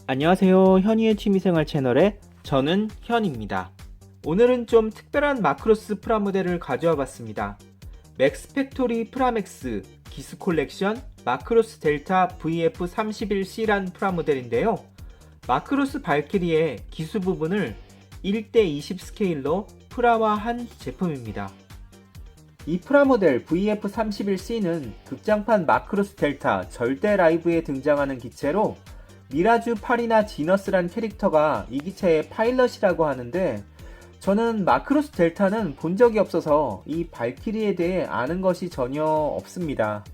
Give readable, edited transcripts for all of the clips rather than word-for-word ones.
안녕하세요. 현이의 취미생활 채널의 저는 현입니다. 오늘은 좀 특별한 마크로스 프라모델을 가져와 봤습니다. 맥스팩토리 프라맥스 기스 콜렉션 마크로스 델타 VF31C란 프라모델인데요. 마크로스 발키리의 기수 부분을 1:20 스케일로 프라화한 제품입니다. 이 프라모델 VF31C는 극장판 마크로스 델타 절대 라이브에 등장하는 기체로 미라주 파리나 지너스란 캐릭터가 이 기체의 파일럿이라고 하는데, 저는 마크로스 델타는 본 적이 없어서 이 발키리에 대해 아는 것이 전혀 없습니다.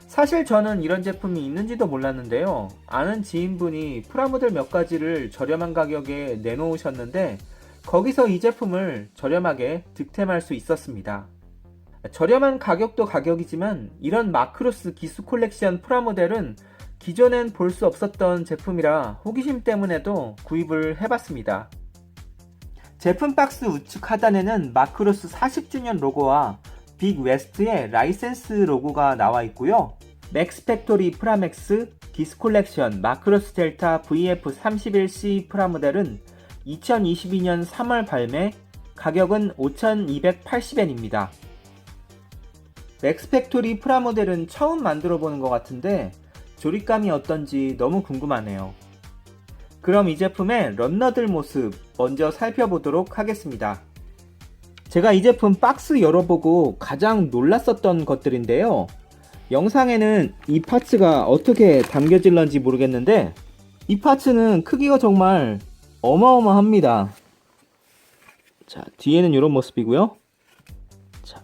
사실 저는 이런 제품이 있는지도 몰랐는데요. 아는 지인분이 프라모델 몇 가지를 저렴한 가격에 내놓으셨는데 거기서 이 제품을 저렴하게 득템할 수 있었습니다. 저렴한 가격도 가격이지만 이런 마크로스 기수 콜렉션 프라모델은 기존엔 볼 수 없었던 제품이라 호기심 때문에도 구입을 해봤습니다. 제품 박스 우측 하단에는 마크로스 40주년 로고와 빅 웨스트의 라이센스 로고가 나와 있고요. 맥스팩토리 프라맥스 기스 콜렉션 마크로스 델타 VF31C 프라모델은 2022년 3월 발매, 가격은 5,280엔입니다. 맥스팩토리 프라모델은 처음 만들어 보는 것 같은데 조립감이 어떤지 너무 궁금하네요. 그럼 이 제품의 런너들 모습 먼저 살펴보도록 하겠습니다. 제가 이 제품 박스 열어보고 가장 놀랐었던 것들인데요. 영상에는 이 파츠가 어떻게 담겨질런지 모르겠는데 이 파츠는 크기가 정말 어마어마합니다. 자, 뒤에는 이런 모습이고요. 자,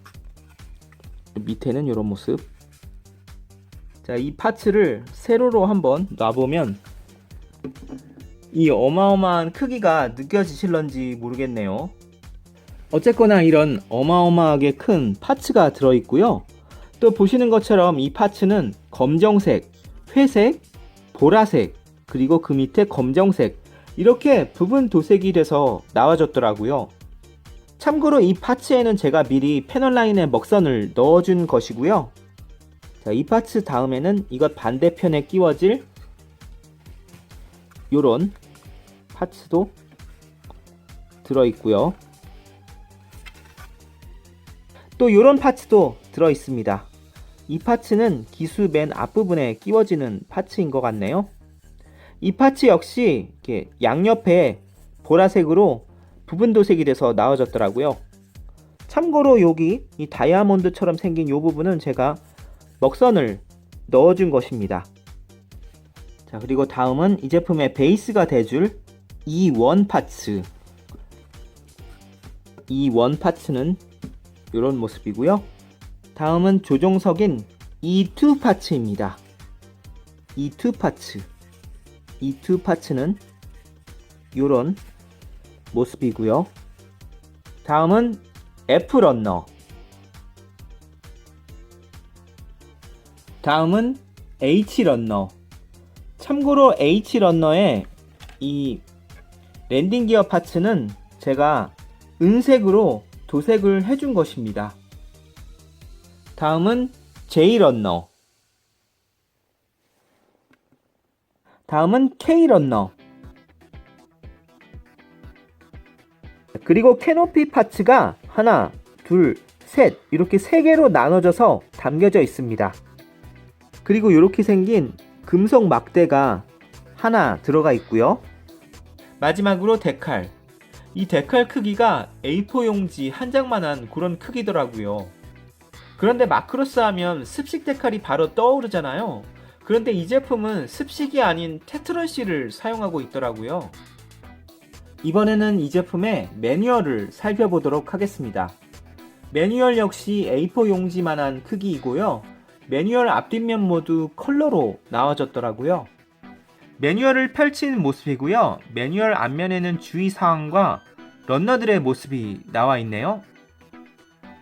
밑에는 이런 모습. 자, 이 파츠를 세로로 한번 놔보면 이 어마어마한 크기가 느껴지실런지 모르겠네요. 어쨌거나 이런 어마어마하게 큰 파츠가 들어있고요. 또 보시는 것처럼 이 파츠는 검정색, 회색, 보라색, 그리고 그 밑에 검정색, 이렇게 부분 도색이 돼서 나와줬더라고요. 참고로 이 파츠에는 제가 미리 패널 라인에 먹선을 넣어준 것이고요. 자, 이 파츠 다음에는 이것 반대편에 끼워질 요런 파츠도 들어있고요. 또 요런 파츠도 들어있습니다. 이 파츠는 기수 맨 앞부분에 끼워지는 파츠인 것 같네요. 이 파츠 역시 이렇게 양옆에 보라색으로 부분 도색이 돼서 나와졌더라고요. 참고로 여기 이 다이아몬드처럼 생긴 이 부분은 제가 먹선을 넣어준 것입니다. 자, 그리고 다음은 이 제품의 베이스가 돼줄 E1 파츠. E1 파츠는 이런 모습이고요. 다음은 조종석인 E2 파츠입니다. E2 파츠. E2 파츠는 이런 모습이고요. 다음은 F런너. 다음은 H런너. 참고로 H런너의 이 랜딩 기어 파츠는 제가 은색으로 도색을 해준 것입니다. 다음은 J런너. 다음은 K런너. 그리고 캐노피 파츠가 하나, 둘, 셋, 이렇게 3개로 나눠져서 담겨져 있습니다. 그리고 이렇게 생긴 금속 막대가 하나 들어가 있고요. 마지막으로 데칼. 이 데칼 크기가 A4 용지 한 장만한 그런 크기더라고요. 그런데 마크로스 하면 습식 데칼이 바로 떠오르잖아요. 그런데 이 제품은 습식이 아닌 테트런실을 사용하고 있더라고요. 이번에는 이 제품의 매뉴얼을 살펴보도록 하겠습니다. 매뉴얼 역시 A4 용지만한 크기이고요. 매뉴얼 앞뒷면 모두 컬러로 나와졌더라고요. 매뉴얼을 펼친 모습이고요. 매뉴얼 앞면에는 주의사항과 런너들의 모습이 나와 있네요.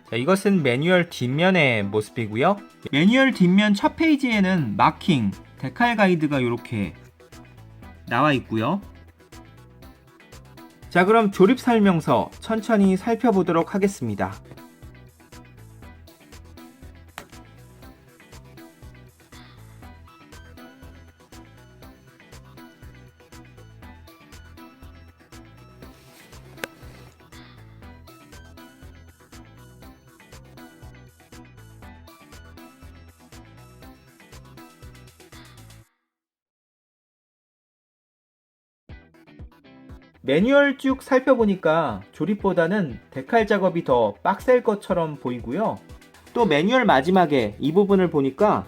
자, 이것은 매뉴얼 뒷면의 모습이고요. 매뉴얼 뒷면 첫 페이지에는 마킹, 데칼 가이드가 이렇게 나와 있고요. 자, 그럼 조립 설명서 천천히 살펴보도록 하겠습니다. 매뉴얼 쭉 살펴보니까 조립보다는 데칼 작업이 더 빡셀 것처럼 보이고요. 또 매뉴얼 마지막에 이 부분을 보니까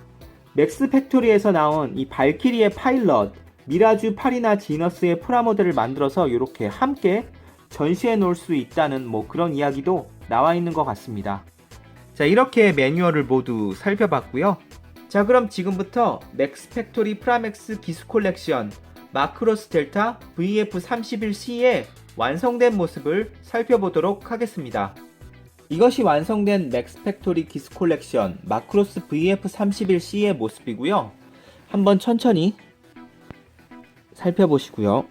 맥스 팩토리에서 나온 이 발키리의 파일럿, 미라주 파리나 지너스의 프라모델을 만들어서 이렇게 함께 전시해 놓을 수 있다는 그런 이야기도 나와 있는 것 같습니다. 자, 이렇게 매뉴얼을 모두 살펴봤고요. 자, 그럼 지금부터 맥스 팩토리 프라맥스 기수 콜렉션 마크로스 델타 VF31C의 완성된 모습을 살펴보도록 하겠습니다. 이것이 완성된 맥스 팩토리 기수 콜렉션 마크로스 VF31C의 모습이고요. 한번 천천히 살펴보시고요.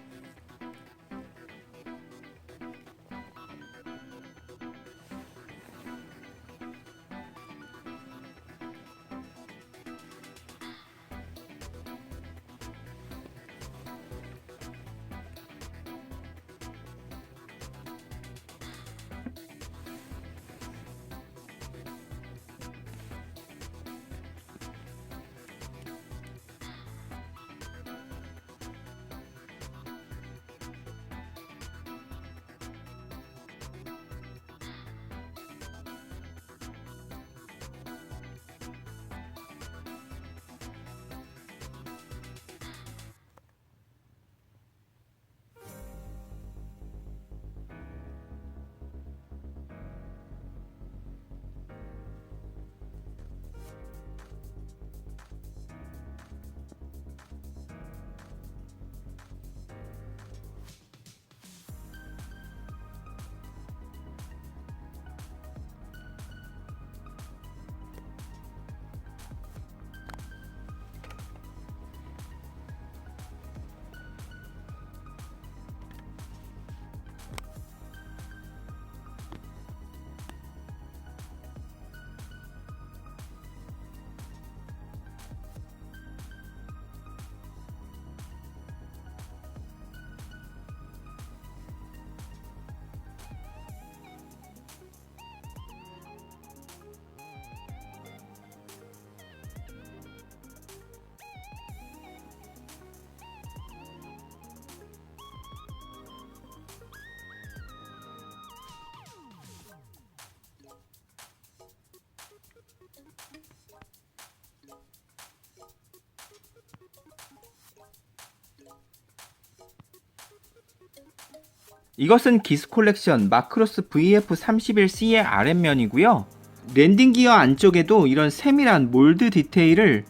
이것은 기수 콜렉션 마크로스 VF31C의 아랫면이고요. 랜딩 기어 안쪽에도 이런 세밀한 몰드 디테일을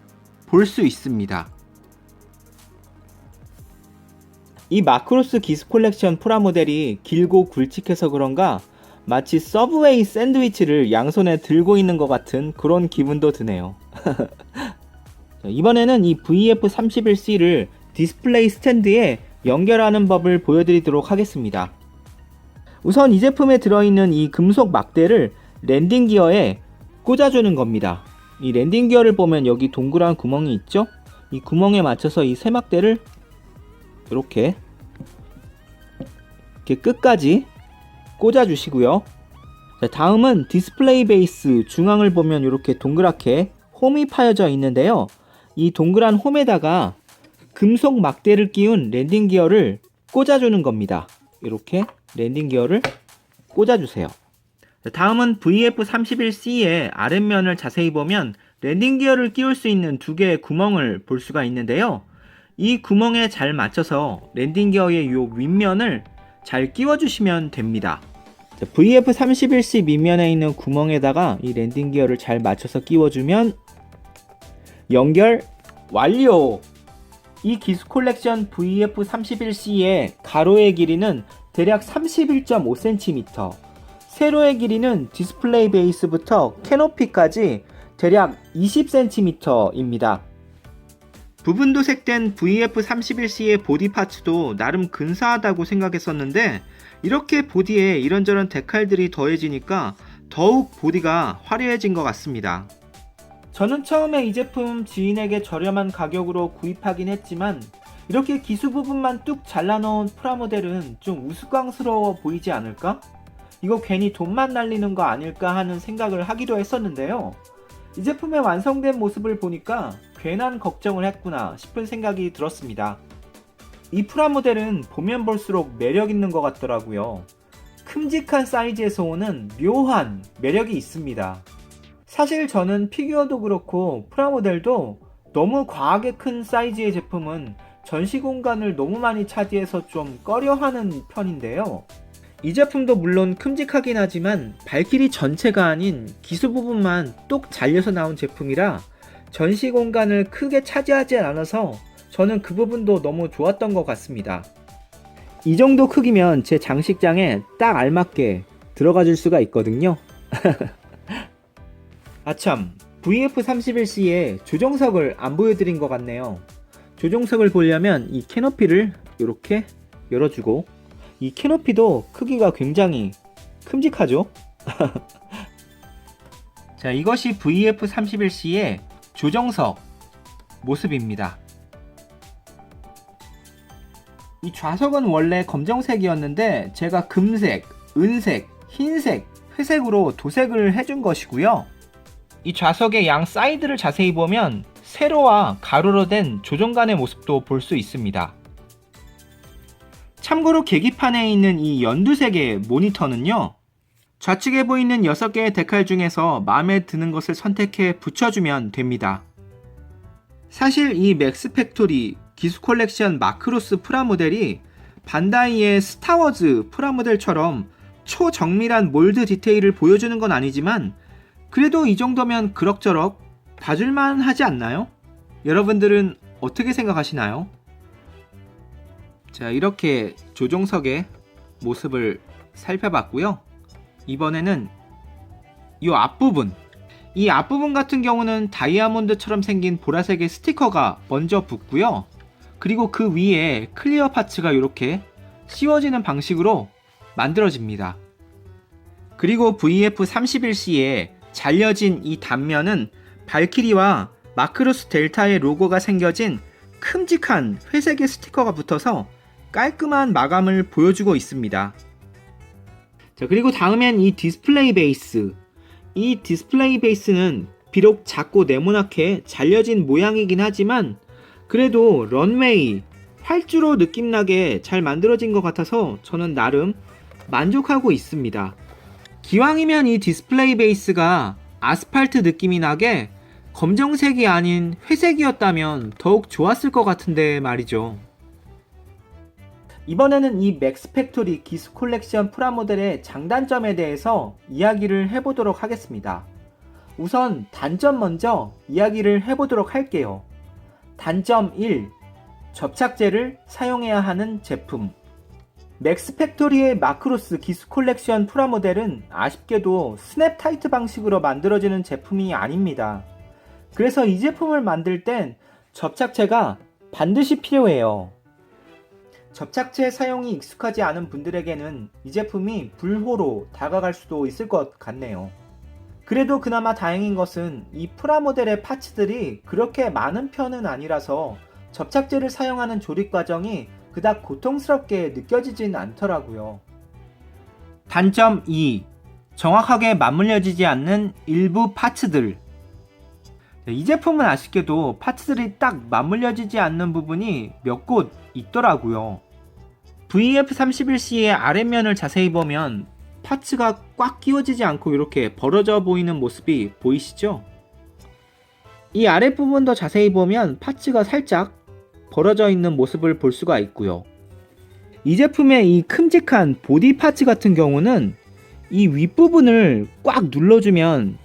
볼 수 있습니다. 이 마크로스 기수 콜렉션 프라모델이 길고 굵직해서 그런가 마치 서브웨이 샌드위치를 양손에 들고 있는 것 같은 그런 기분도 드네요. 이번에는 이 VF31C를 디스플레이 스탠드에 연결하는 법을 보여드리도록 하겠습니다. 우선 이 제품에 들어있는 이 금속 막대를 랜딩 기어에 꽂아주는 겁니다. 이 랜딩 기어를 보면 여기 동그란 구멍이 있죠? 이 구멍에 맞춰서 이 쇠막대를 이렇게 끝까지 꽂아주시고요. 자, 다음은 디스플레이 베이스 중앙을 보면 이렇게 동그랗게 홈이 파여져 있는데요. 이 동그란 홈에다가 금속 막대를 끼운 랜딩 기어를 꽂아주는 겁니다. 이렇게 랜딩 기어를 꽂아주세요. 다음은 VF31C의 아랫면을 자세히 보면 랜딩 기어를 끼울 수 있는 두 개의 구멍을 볼 수가 있는데요. 이 구멍에 잘 맞춰서 랜딩 기어의 이 윗면을 잘 끼워주시면 됩니다. VF31C 밑면에 있는 구멍에다가 이 랜딩 기어를 잘 맞춰서 끼워주면 연결 완료! 이 기수 콜렉션 VF31C의 가로의 길이는 대략 31.5cm, 세로의 길이는 디스플레이 베이스부터 캐노피까지 대략 20cm입니다. 부분 도색된 VF31C의 보디 파츠도 나름 근사하다고 생각했었는데 이렇게 보디에 이런저런 데칼들이 더해지니까 더욱 보디가 화려해진 것 같습니다. 저는 처음에 이 제품 지인에게 저렴한 가격으로 구입하긴 했지만 이렇게 기수 부분만 뚝 잘라놓은 프라모델은 좀 우스꽝스러워 보이지 않을까? 이거 괜히 돈만 날리는 거 아닐까 하는 생각을 하기도 했었는데요. 이 제품의 완성된 모습을 보니까 괜한 걱정을 했구나 싶은 생각이 들었습니다. 이 프라모델은 보면 볼수록 매력 있는 것 같더라고요. 큼직한 사이즈에서 오는 묘한 매력이 있습니다. 사실 저는 피규어도 그렇고 프라모델도 너무 과하게 큰 사이즈의 제품은 전시 공간을 너무 많이 차지해서 좀 꺼려하는 편인데요. 이 제품도 물론 큼직하긴 하지만 발키리 전체가 아닌 기수 부분만 똑 잘려서 나온 제품이라 전시 공간을 크게 차지하지 않아서 저는 그 부분도 너무 좋았던 것 같습니다. 이 정도 크기면 제 장식장에 딱 알맞게 들어가 줄 수가 있거든요. 아참, VF31C의 조종석을 안 보여드린 것 같네요. 조종석을 보려면 이 캐노피를 이렇게 열어주고, 이 캐노피도 크기가 굉장히 큼직하죠? 자, 이것이 VF31C의 조정석 모습입니다. 이 좌석은 원래 검정색이었는데 제가 금색, 은색, 흰색, 회색으로 도색을 해준 것이고요. 이 좌석의 양 사이드를 자세히 보면 세로와 가로로 된 조종간의 모습도 볼 수 있습니다. 참고로 계기판에 있는 이 연두색의 모니터는요, 좌측에 보이는 6개의 데칼 중에서 마음에 드는 것을 선택해 붙여주면 됩니다. 사실 이 맥스팩토리 기수 콜렉션 마크로스 프라모델이 반다이의 스타워즈 프라모델처럼 초정밀한 몰드 디테일을 보여주는 건 아니지만 그래도 이 정도면 그럭저럭 봐줄만 하지 않나요? 여러분들은 어떻게 생각하시나요? 자, 이렇게 조종석의 모습을 살펴봤고요. 이번에는 이 앞부분, 이 앞부분 같은 경우는 다이아몬드처럼 생긴 보라색의 스티커가 먼저 붙고요. 그리고 그 위에 클리어 파츠가 이렇게 씌워지는 방식으로 만들어집니다. 그리고 VF31C에 잘려진 이 단면은 발키리와 마크로스 델타의 로고가 생겨진 큼직한 회색의 스티커가 붙어서 깔끔한 마감을 보여주고 있습니다. 자, 그리고 다음엔 이 디스플레이 베이스. 이 디스플레이 베이스는 비록 작고 네모나게 잘려진 모양이긴 하지만 그래도 런웨이, 활주로 느낌나게 잘 만들어진 것 같아서 저는 나름 만족하고 있습니다. 기왕이면 이 디스플레이 베이스가 아스팔트 느낌이 나게 검정색이 아닌 회색이었다면 더욱 좋았을 것 같은데 말이죠. 이번에는 이 맥스팩토리 기수 콜렉션 프라모델의 장단점에 대해서 이야기를 해보도록 하겠습니다. 우선 단점 먼저 이야기를 해보도록 할게요. 단점 1. 접착제를 사용해야 하는 제품. 맥스팩토리의 마크로스 기수 콜렉션 프라모델은 아쉽게도 스냅 타이트 방식으로 만들어지는 제품이 아닙니다. 그래서 이 제품을 만들 땐 접착제가 반드시 필요해요. 접착제 사용이 익숙하지 않은 분들에게는 이 제품이 불호로 다가갈 수도 있을 것 같네요. 그래도 그나마 다행인 것은 이 프라모델의 파츠들이 그렇게 많은 편은 아니라서 접착제를 사용하는 조립 과정이 그닥 고통스럽게 느껴지진 않더라고요. 단점 2. 정확하게 맞물려지지 않는 일부 파츠들. 이 제품은 아쉽게도 파츠들이 딱 맞물려지지 않는 부분이 몇 곳 있더라고요. VF31C의 아랫면을 자세히 보면 파츠가 꽉 끼워지지 않고 이렇게 벌어져 보이는 모습이 보이시죠? 이 아랫부분 더 자세히 보면 파츠가 살짝 벌어져 있는 모습을 볼 수가 있고요. 이 제품의 이 큼직한 보디 파츠 같은 경우는 이 윗부분을 꽉 눌러주면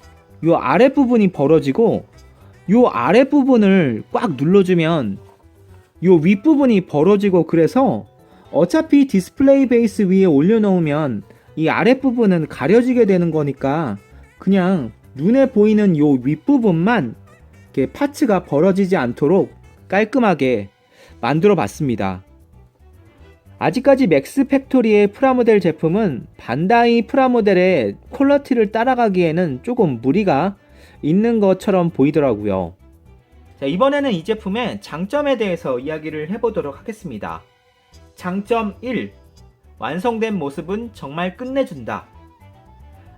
이 아랫부분이 벌어지고 이 아랫부분을 꽉 눌러주면 이 윗부분이 벌어지고, 그래서 어차피 디스플레이 베이스 위에 올려놓으면 이 아랫부분은 가려지게 되는 거니까 그냥 눈에 보이는 이 윗부분만 이렇게 파츠가 벌어지지 않도록 깔끔하게 만들어 봤습니다. 아직까지 맥스 팩토리의 프라모델 제품은 반다이 프라모델의 퀄리티를 따라가기에는 조금 무리가 있는 것처럼 보이더라고요. 자, 이번에는 이 제품의 장점에 대해서 이야기를 해보도록 하겠습니다. 장점 1. 완성된 모습은 정말 끝내준다.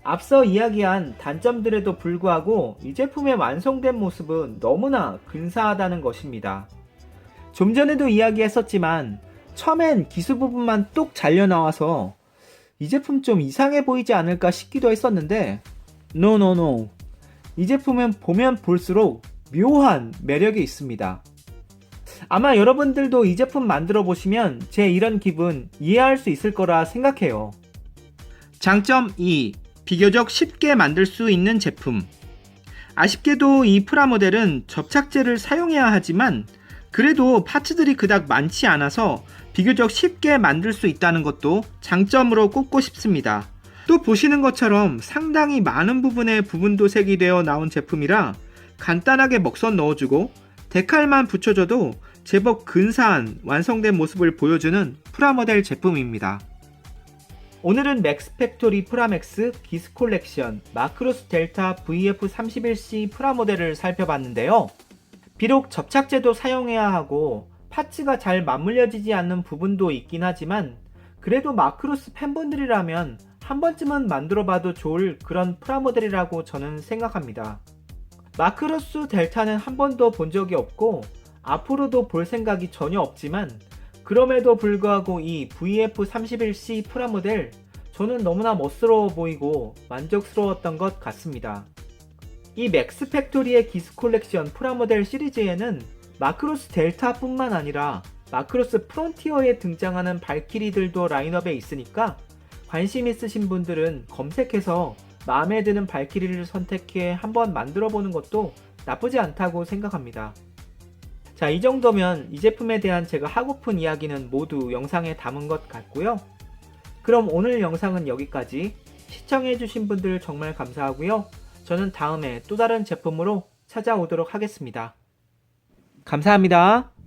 앞서 이야기한 단점들에도 불구하고 이 제품의 완성된 모습은 너무나 근사하다는 것입니다. 좀 전에도 이야기했었지만 처음엔 기수 부분만 뚝 잘려 나와서 이 제품 좀 이상해 보이지 않을까 싶기도 했었는데 노노노, 이 제품은 보면 볼수록 묘한 매력이 있습니다. 아마 여러분들도 이 제품 만들어 보시면 제 이런 기분 이해할 수 있을 거라 생각해요. 장점 2. 비교적 쉽게 만들 수 있는 제품. 아쉽게도 이 프라모델은 접착제를 사용해야 하지만 그래도 파츠들이 그닥 많지 않아서 비교적 쉽게 만들 수 있다는 것도 장점으로 꼽고 싶습니다. 또 보시는 것처럼 상당히 많은 부분에 부분 도색이 되어 나온 제품이라 간단하게 먹선 넣어주고 데칼만 붙여줘도 제법 근사한 완성된 모습을 보여주는 프라모델 제품입니다. 오늘은 맥스팩토리 프라맥스 기스 콜렉션 마크로스 델타 VF31C 프라모델을 살펴봤는데요. 비록 접착제도 사용해야 하고 파츠가 잘 맞물려지지 않는 부분도 있긴 하지만 그래도 마크로스 팬분들이라면 한 번쯤은 만들어봐도 좋을 그런 프라모델이라고 저는 생각합니다. 마크로스 델타는 한 번도 본 적이 없고 앞으로도 볼 생각이 전혀 없지만 그럼에도 불구하고 이 VF31C 프라모델 저는 너무나 멋스러워 보이고 만족스러웠던 것 같습니다. 이 맥스팩토리의 기스 콜렉션 프라모델 시리즈에는 마크로스 델타 뿐만 아니라 마크로스 프론티어에 등장하는 발키리들도 라인업에 있으니까 관심 있으신 분들은 검색해서 마음에 드는 발키리를 선택해 한번 만들어 보는 것도 나쁘지 않다고 생각합니다. 자, 이 정도면 이 제품에 대한 제가 하고픈 이야기는 모두 영상에 담은 것 같고요. 그럼 오늘 영상은 여기까지. 시청해주신 분들 정말 감사하고요. 저는 다음에 또 다른 제품으로 찾아오도록 하겠습니다. 감사합니다.